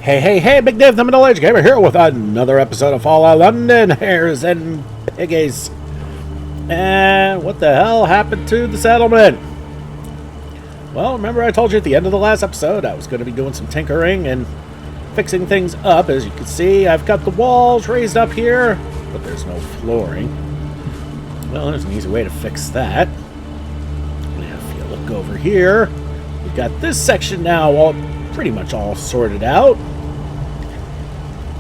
Hey, Big Dave, the Middle-Aged Gamer here with another episode of Fallout London, Hares and Piggies. And what the hell happened to the settlement? Well, remember I told you at the end of the last episode I was going to be doing some tinkering and fixing things up. As you can see, I've got the walls raised up here, but there's no flooring. Well, there's an easy way to fix that. If you look over here, we've got this section now all pretty much all sorted out.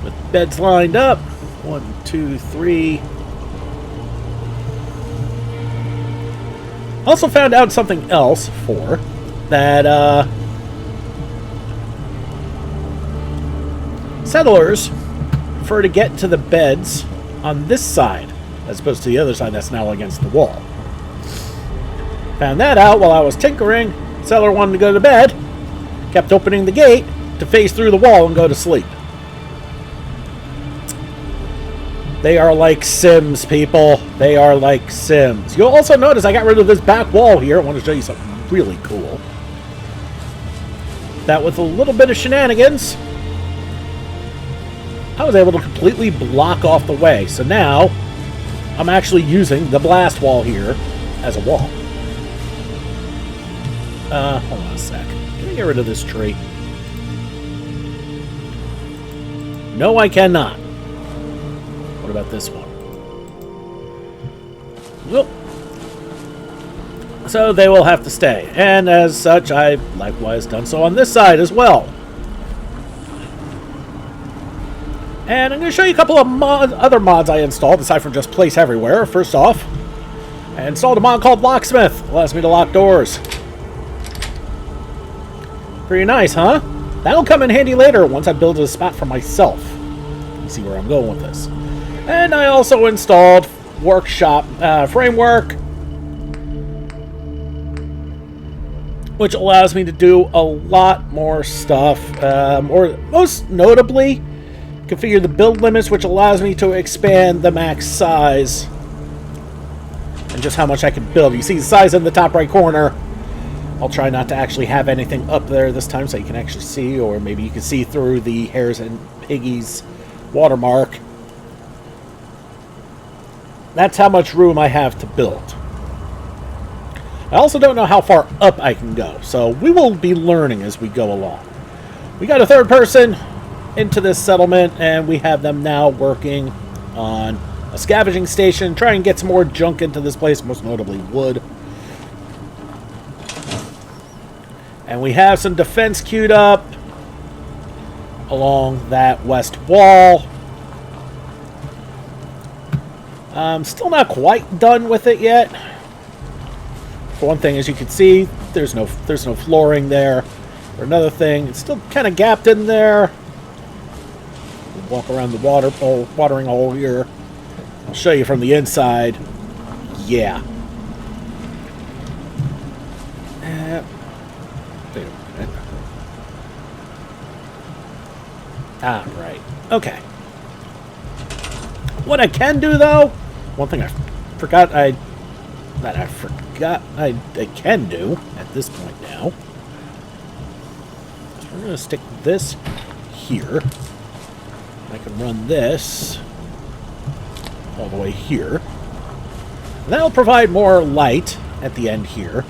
With beds lined up. 1, 2, 3. Also found out something else that settlers prefer to get to the beds on this side as opposed to the other side that's now against the wall. Found that out while I was tinkering. Settler wanted to go to bed, kept opening the gate to face through the wall and go to sleep. They are like Sims, people. They are like Sims. You'll also notice I got rid of this back wall here. I want to show you something really cool. That with a little bit of shenanigans, I was able to completely block off the way. So now, I'm actually using the blast wall here as a wall. Hold on a sec. Can I get rid of this tree? No, I cannot. What about this one? Well, so they will have to stay. And as such, I've likewise done so on this side as well. And I'm going to show you a couple of other mods I installed, aside from just place everywhere. First off, I installed a mod called Locksmith. It allows me to lock doors. Pretty nice, huh? That'll come in handy later once I build a spot for myself. You see where I'm going with this. And I also installed Workshop Framework, which allows me to do a lot more stuff. Or most notably, configure the build limits, which allows me to expand the max size and just how much I can build. You see the size in the top right corner. I'll try not to actually have anything up there this time so you can actually see, or maybe you can see through the Hares and Piggies watermark. That's how much room I have to build. I also don't know how far up I can go, so we will be learning as we go along. We got a third person into this settlement, and we have them now working on a scavenging station, try and get some more junk into this place, most notably wood. And we have some defense queued up along that west wall. I'm still not quite done with it yet. For one thing, as you can see, there's no flooring there. For another thing, it's still kind of gapped in there. We'll walk around the watering hole here. I'll show you from the inside. Yeah. Wait a minute. Ah, right. Okay. What I can do, though, one thing I forgot I can do at this point now, is we're going to stick this here. I can run this all the way here. And that'll provide more light at the end here.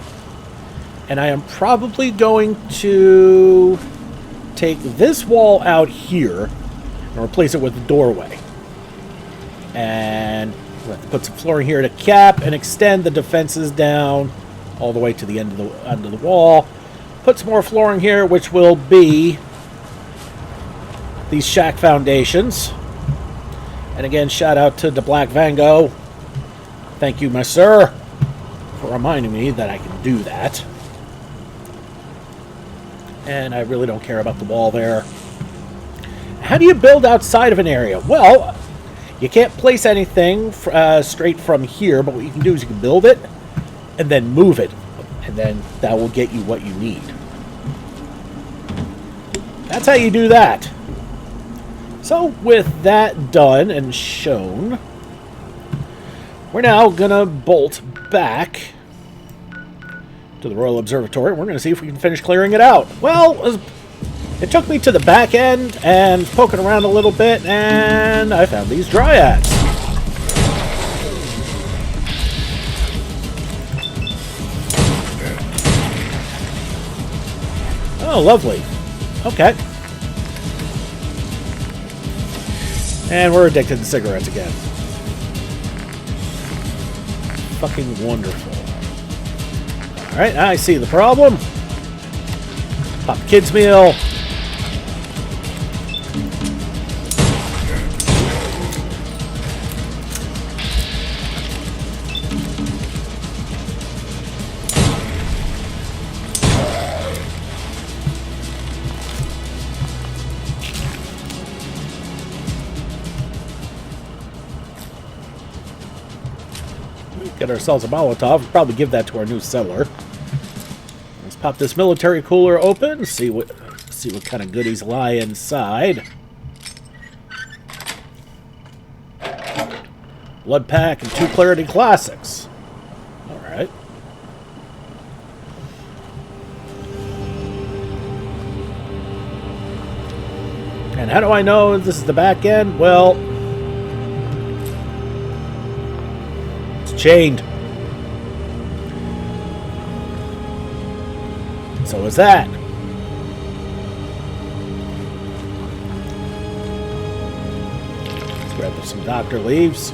And I am probably going to take this wall out here and replace it with a doorway. And we'll have to put some flooring here to cap and extend the defenses down all the way to the end of the wall. Put some more flooring here, which will be these shack foundations. And again, shout out to the Black Vango. Thank you, my sir, for reminding me that I can do that. And I really don't care about the wall there. How do you build outside of an area? Well, you can't place anything straight from here, but what you can do is you can build it and then move it. And then that will get you what you need. That's how you do that. So with that done and shown, we're now going to bolt back to the Royal Observatory. We're going to see if we can finish clearing it out. Well, It took me to the back end and poking around a little bit, and I found these dryads. Oh, lovely. Okay. And we're addicted to cigarettes again. Fucking wonderful. Alright, I see the problem. Pop kids meal. Get ourselves a Molotov. We'll probably give that to our new settler. Let's pop this military cooler open. See what kind of goodies lie inside. Blood pack and 2 Clarity Classics. All right. And how do I know this is the back end? Well, chained. So is that. Let's grab some doctor leaves.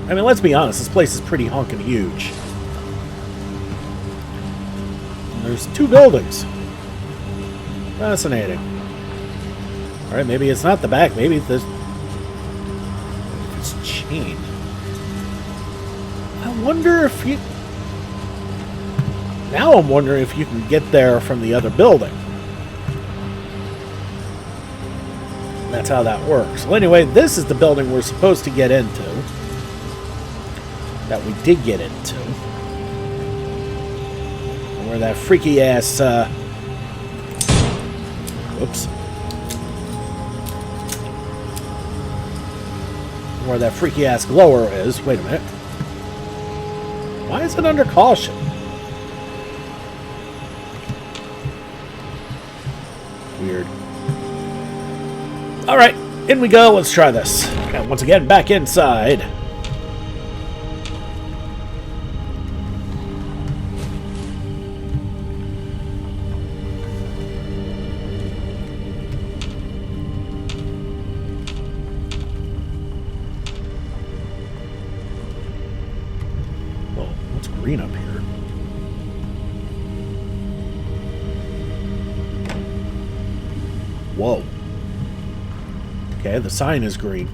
I mean, let's be honest, this place is pretty honking huge. And there's 2 buildings. Fascinating. Alright, maybe it's not the back. Maybe it's chained. I wonder if you... Now I'm wondering if you can get there from the other building. That's how that works. Well, anyway, this is the building we're supposed to get into. That we did get into. Where that freaky ass... Whoops. Where that freaky ass glower is. Wait a minute. Why is it under caution? Weird. Alright, in we go. Let's try this. And once again, back inside. Green up here. Whoa. Okay, the sign is green.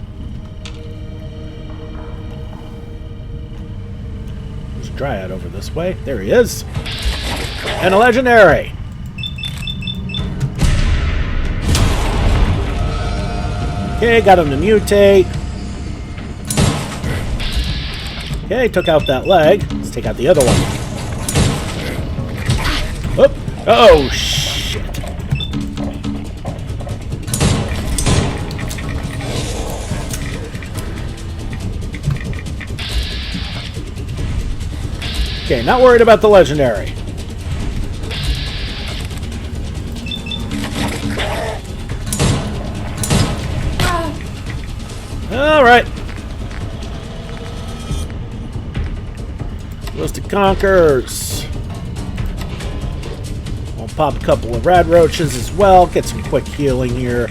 There's a dryad over this way. There he is. And a legendary. Okay, got him to mutate. Okay, took out that leg. Let's take out the other one. Oop. Oh, shit. Okay, not worried about the legendary. All right. Ballistic Conquers. I'll pop a couple of rad roaches as well. Get some quick healing here.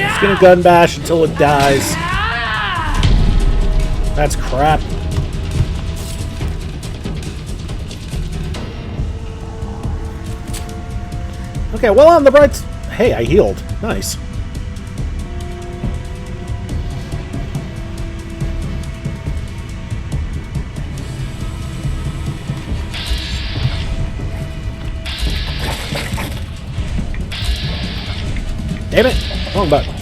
It's gonna gun bash until it dies. That's crap. Okay, well, on the bright... Hey, I healed. Nice. Damn it. Wrong button.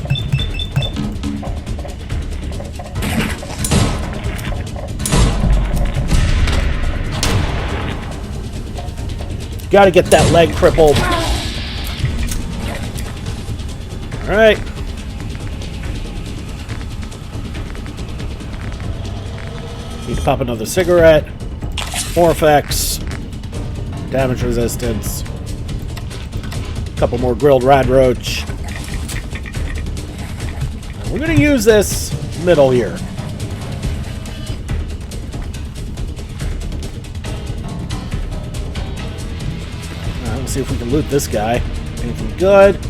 Gotta get that leg crippled. Alright. Need to pop another cigarette. More effects. Damage resistance. A couple more grilled rad roach. We're going to use this middle here. Let's see if we can loot this guy. Anything good?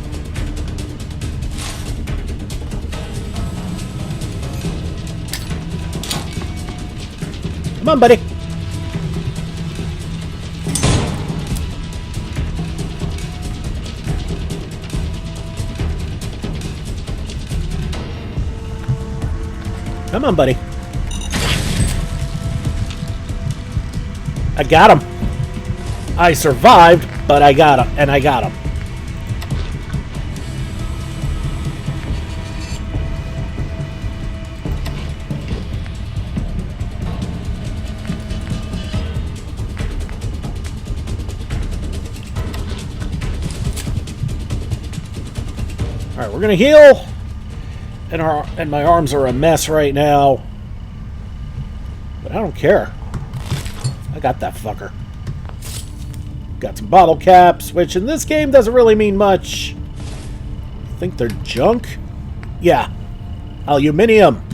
Come on, buddy. Come on, buddy. I got him. I survived, but I got him, and I got him. All right, we're gonna heal. And my arms are a mess right now. But I don't care. I got that fucker. Got some bottle caps, which in this game doesn't really mean much. I think they're junk. Yeah. Aluminium.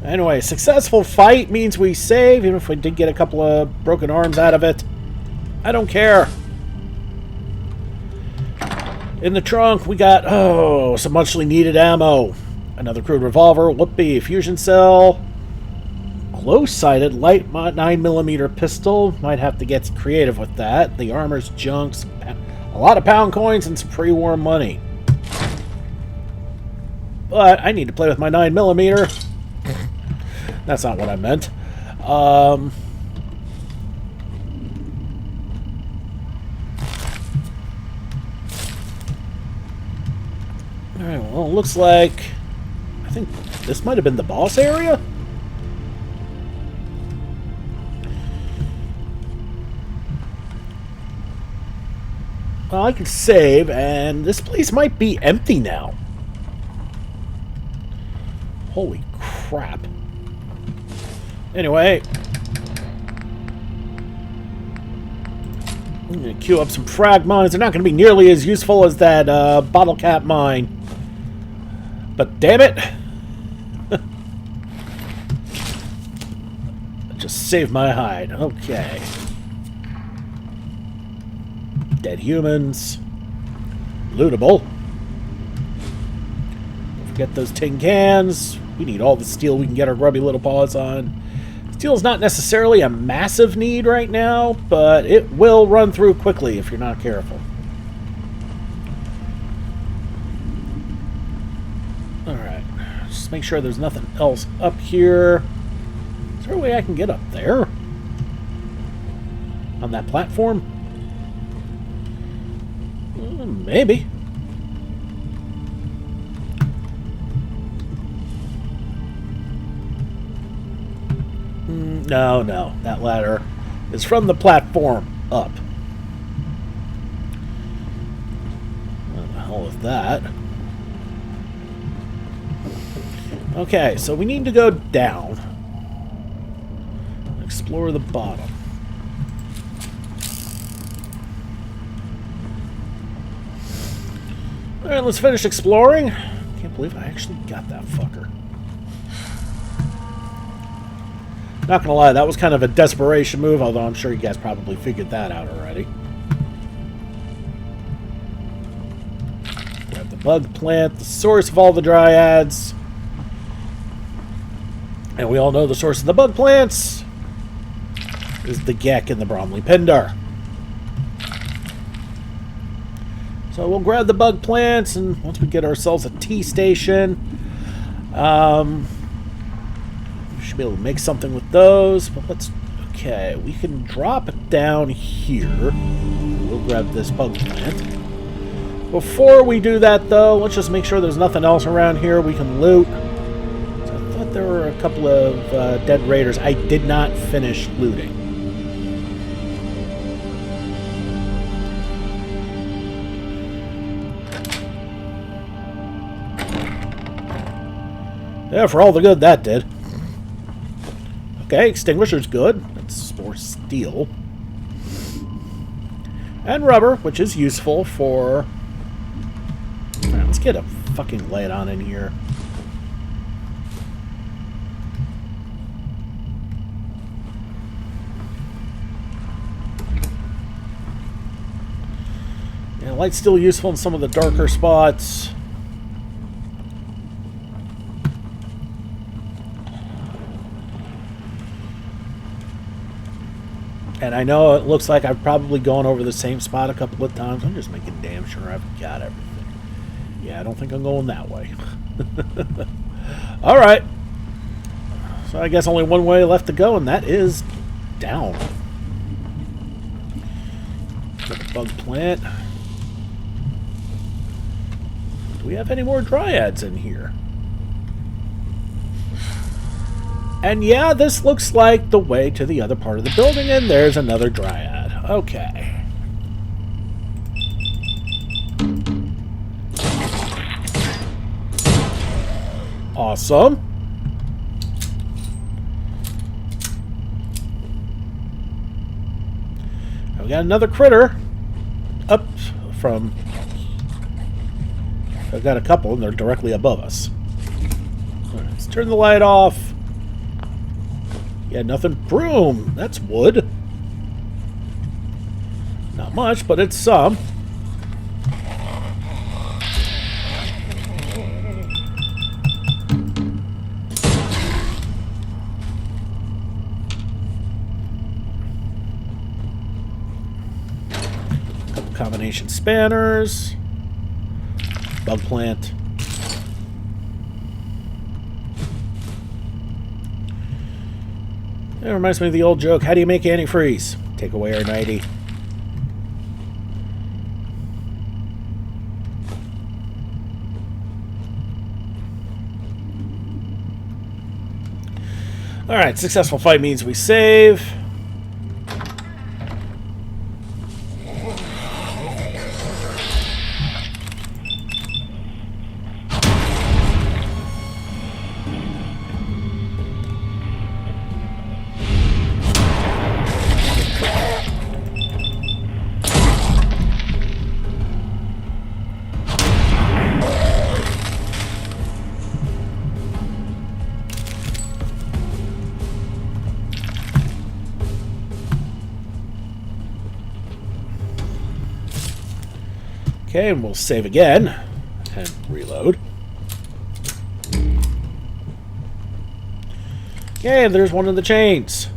Anyway, successful fight means we save, even if we did get a couple of broken arms out of it. I don't care. In the trunk, we got, some muchly needed ammo. Another crude revolver, whoopee, fusion cell. Close-sighted light 9mm pistol. Might have to get creative with that. The armor's junks. A lot of pound coins and some pre-war money. But I need to play with my 9mm. That's not what I meant. Alright, well, it looks like... I think this might have been the boss area? Well, I can save, and this place might be empty now. Holy crap. Anyway... I'm going to queue up some frag mines. They're not going to be nearly as useful as that bottle cap mine. But damn it! Just save my hide. Okay. Dead humans. Lootable. Don't forget those tin cans. We need all the steel we can get our grubby little paws on. Steel's not necessarily a massive need right now, but it will run through quickly if you're not careful. Alright, just make sure there's nothing else up here. Is there a way I can get up there? On that platform? Maybe. No. That ladder is from the platform up. What the hell is that? Okay, so we need to go down. Explore the bottom. Alright, let's finish exploring. Can't believe I actually got that fucker. Not gonna lie, that was kind of a desperation move, although I'm sure you guys probably figured that out already. Grab the bug plant, the source of all the dryads. And we all know the source of the bug plants is the Gek and the Bromley Pindar. So we'll grab the bug plants, and once we get ourselves a tea station, we should be able to make something with those. But let's... Okay, we can drop it down here. We'll grab this bug plant. Before we do that, though, let's just make sure there's nothing else around here we can loot. So I thought there were a couple of dead raiders I did not finish looting. Yeah, for all the good that did. Okay, extinguisher's good. That's more steel. And rubber, which is useful for... Alright, let's get a fucking light on in here. Yeah, light's still useful in some of the darker spots. And I know it looks like I've probably gone over the same spot a couple of times. I'm just making damn sure I've got everything. Yeah, I don't think I'm going that way. Alright. So I guess only one way left to go, and that is down. Got the bug plant. Do we have any more dryads in here? And yeah, this looks like the way to the other part of the building, and there's another dryad. Okay. Awesome. We got another critter up from... I've got a couple, and they're directly above us. All right, let's turn the light off. Yeah, nothing. Broom! That's wood. Not much, but it's some. Couple combination spanners. Bug plant. It reminds me of the old joke, how do you make antifreeze? Take away our 90. Alright, successful fight means we save. Okay, and we'll save again and reload. Okay, there's one of the chains.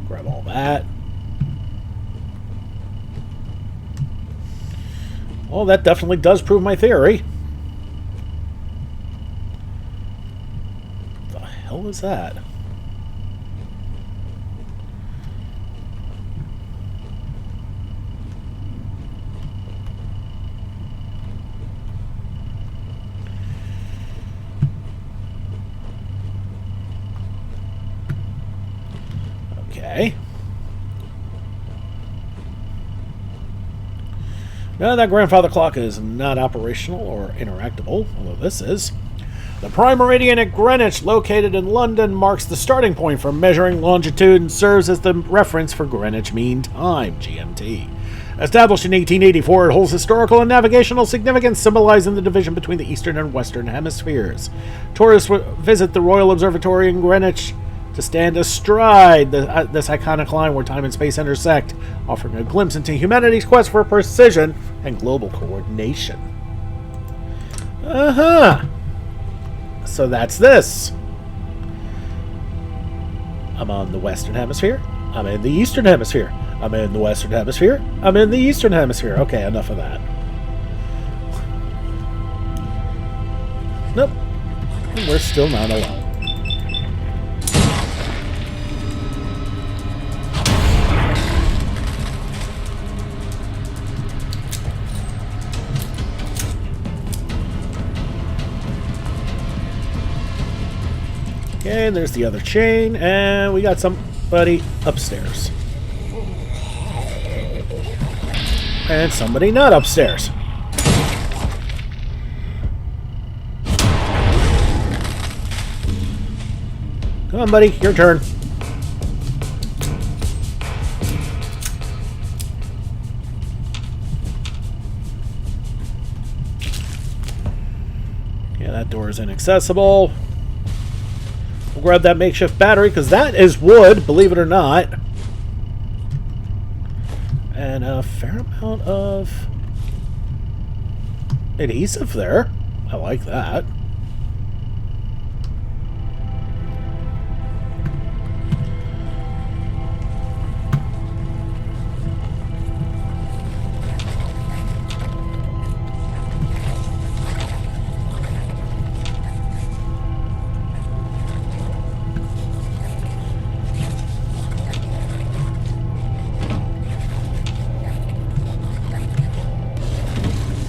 Grab all that. Oh, that definitely does prove my theory. What the hell is that? Okay. No, that grandfather clock is not operational or interactable, although this is. The prime meridian at Greenwich, located in London, marks the starting point for measuring longitude and serves as the reference for Greenwich Mean Time, GMT. Established in 1884, it holds historical and navigational significance, symbolizing the division between the eastern and western hemispheres. Tourists visit the Royal Observatory in Greenwich to stand astride this iconic line where time and space intersect, offering a glimpse into humanity's quest for precision and global coordination. So that's this. I'm on the Western Hemisphere. I'm in the Eastern Hemisphere. I'm in the Western Hemisphere. I'm in the Eastern Hemisphere. Okay, enough of that. Nope. And we're still not alone. Okay, and there's the other chain, and we got somebody upstairs. And somebody not upstairs. Come on, buddy, your turn. Yeah, that door is inaccessible. We'll grab that makeshift battery, because that is wood, believe it or not. And a fair amount of adhesive there. I like that.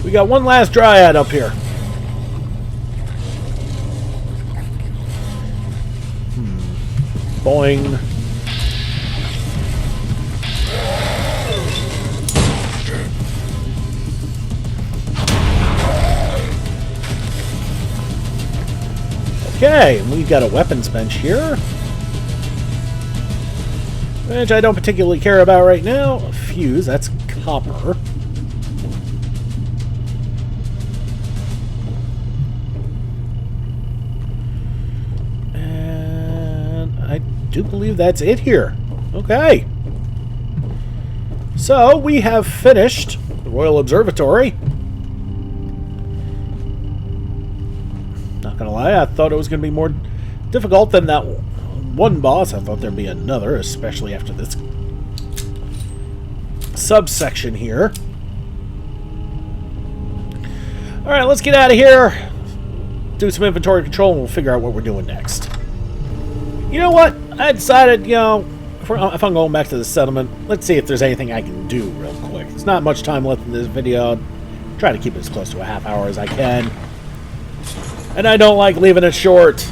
We got one last dryad up here. Boing. Okay, we've got a weapons bench here, which I don't particularly care about right now. A fuse, that's copper. I do believe that's it here. Okay. So, we have finished the Royal Observatory. Not gonna lie, I thought it was gonna be more difficult than that one boss. I thought there'd be another, especially after this subsection here. Alright, let's get out of here. Do some inventory control and we'll figure out what we're doing next. You know what? I decided, you know, if I'm going back to the settlement, let's see if there's anything I can do real quick. There's not much time left in this video. Try to keep it as close to a half hour as I can. And I don't like leaving it short.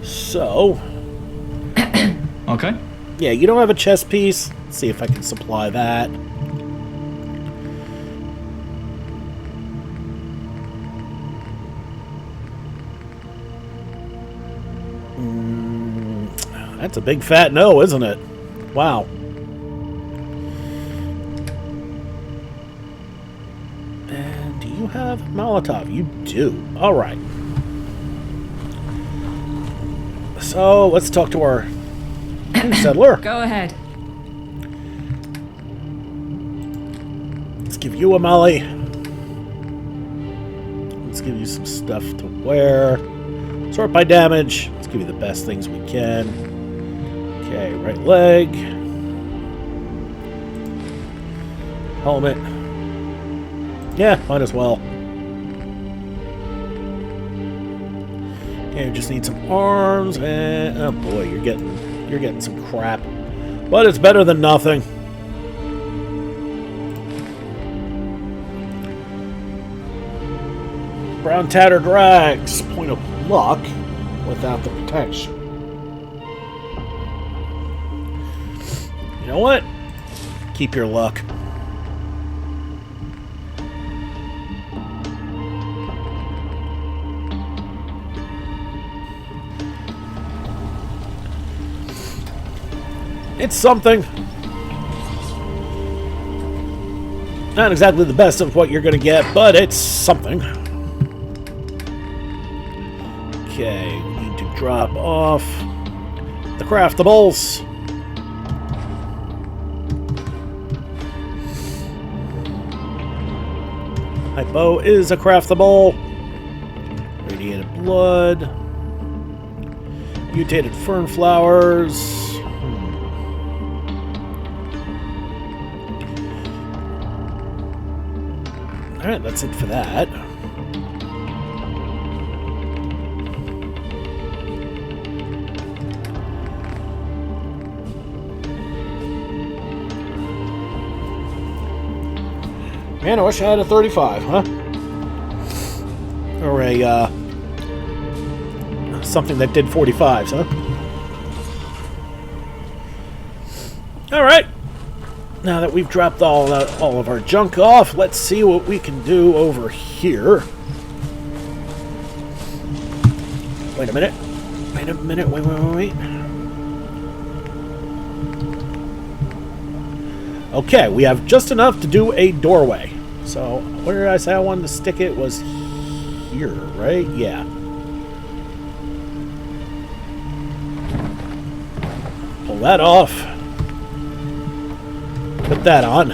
So. Okay. Yeah, you don't have a chest piece. Let's see if I can supply that. That's a big fat no, isn't it? Wow. And do you have Molotov? You do. Alright. So, let's talk to our new settler. Go ahead. Let's give you a molly. Let's give you some stuff to wear. Sort by damage. Let's give you the best things we can. Okay, right leg. Helmet. Yeah, might as well. Okay, we just need some arms and oh boy, you're getting some crap. But it's better than nothing. Brown tattered rags. Point of luck without the protection. You know what? Keep your luck. It's something. Not exactly the best of what you're going to get, but it's something. Okay, we need to drop off the craftables. My bow is a craftable. Radiated blood. Mutated fern flowers. Alright, that's it for that. Man, I wish I had a 35, huh? Or a something that did 45, huh? Alright. Now that we've dropped all of our junk off, let's see what we can do over here. Wait a minute. Wait a minute. Wait. Okay, we have just enough to do a doorway. So, where did I say I wanted to stick it? Was here, right? Yeah. Pull that off. Put that on.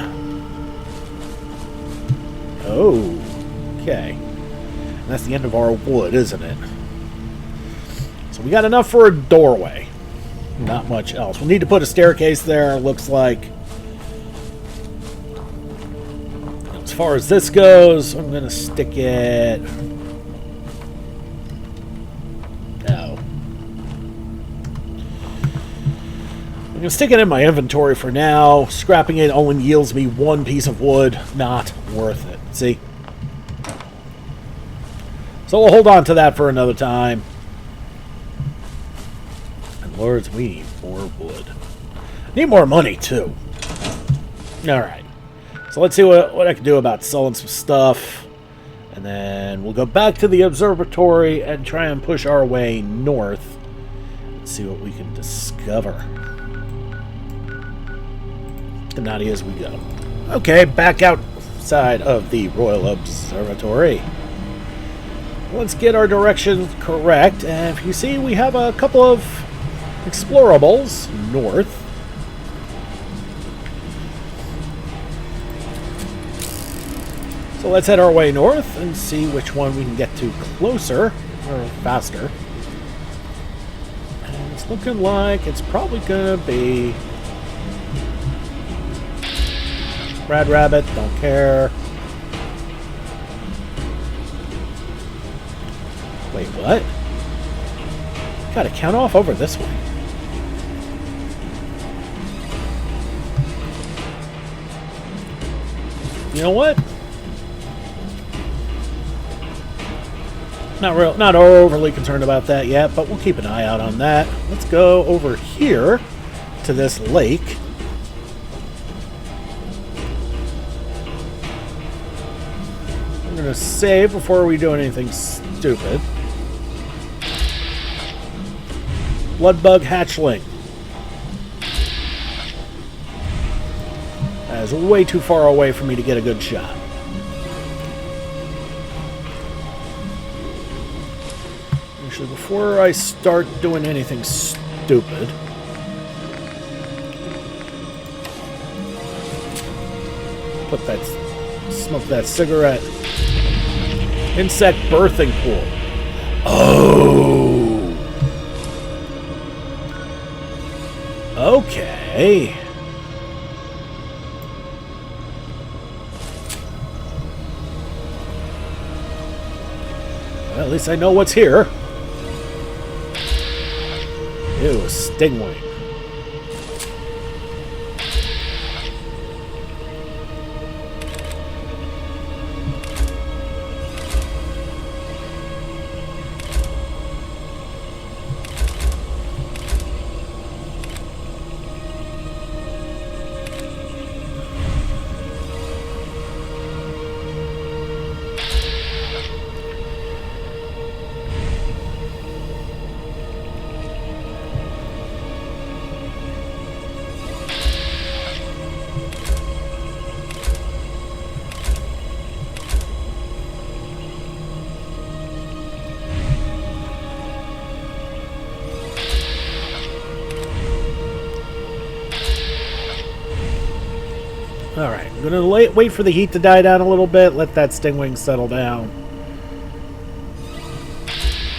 Oh, okay. And that's the end of our wood, isn't it? So we got enough for a doorway. Not much else. We'll need to put a staircase there, looks like. As far as this goes, I'm going to stick it... No. I'm going to stick it in my inventory for now. Scrapping it only yields me one piece of wood. Not worth it. See? So we'll hold on to that for another time. And lords, we need more wood. Need more money, too. Alright. So let's see what I can do about selling some stuff. And then we'll go back to the observatory and try and push our way north. And see what we can discover. And naughty as we go. Okay, back outside of the Royal Observatory. Let's get our directions correct. And if you see, we have a couple of explorables north. So let's head our way north and see which one we can get to closer or faster. And it's looking like it's probably going to be Brad Rabbit, don't care. Wait, what? Gotta count off over this way. You know what? Not overly concerned about that yet, but we'll keep an eye out on that. Let's go over here to this lake. I'm going to save before we do anything stupid. Bloodbug hatchling. That is way too far away for me to get a good shot. Actually, before I start doing anything stupid, smoke that cigarette. Insect birthing pool. Oh! Okay. Well, at least I know what's here. Ew, a stingray. Alright, I'm going to wait for the heat to die down a little bit, let that stingwing settle down.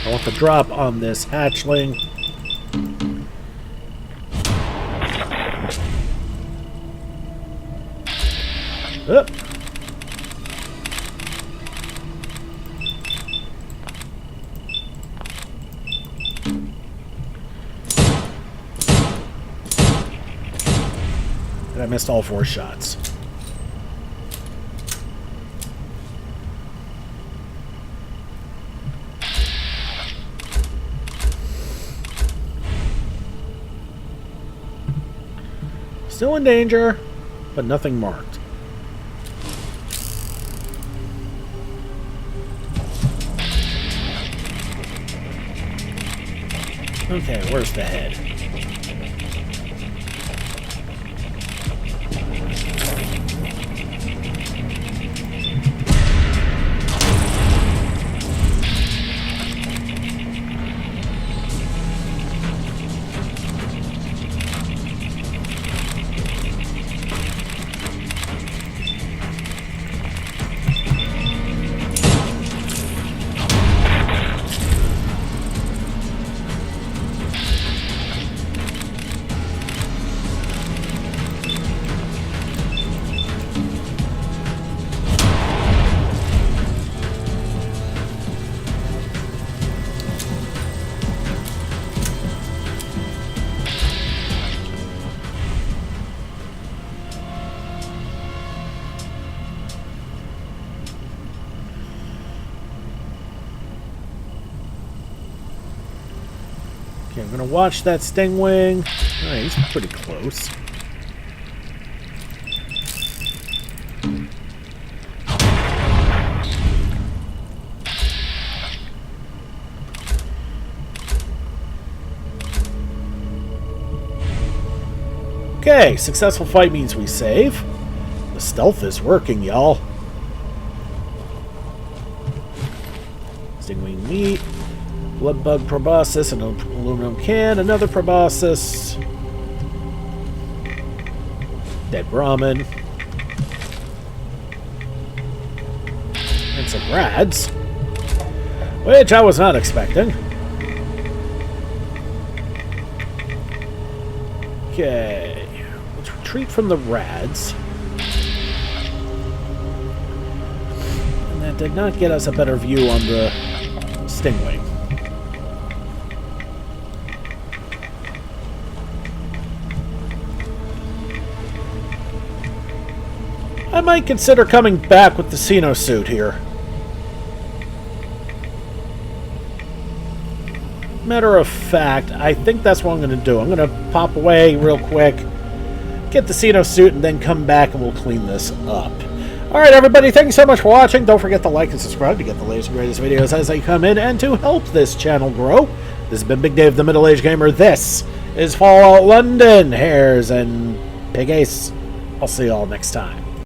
I want the drop on this hatchling. Up. And I missed all 4 shots. Still in danger, but nothing marked. Okay, where's the head? Okay, I'm gonna watch that stingwing. Alright, he's pretty close. Okay, successful fight means we save. The stealth is working, y'all. Stingwing meat. Blood bug proboscis, an aluminum can, another proboscis. Dead Brahmin. And some rads. Which I was not expecting. Okay. Let's retreat from the rads. And that did not get us a better view on the stingwing. I might consider coming back with the Xeno suit here. Matter of fact, I think that's what I'm going to do. I'm going to pop away real quick, get the Xeno suit, and then come back and we'll clean this up. Alright everybody, thank you so much for watching. Don't forget to like and subscribe to get the latest and greatest videos as they come in and to help this channel grow. This has been Big Dave, the Middle Age Gamer. This is Fallout London, Hares and Piggies. I'll see you all next time.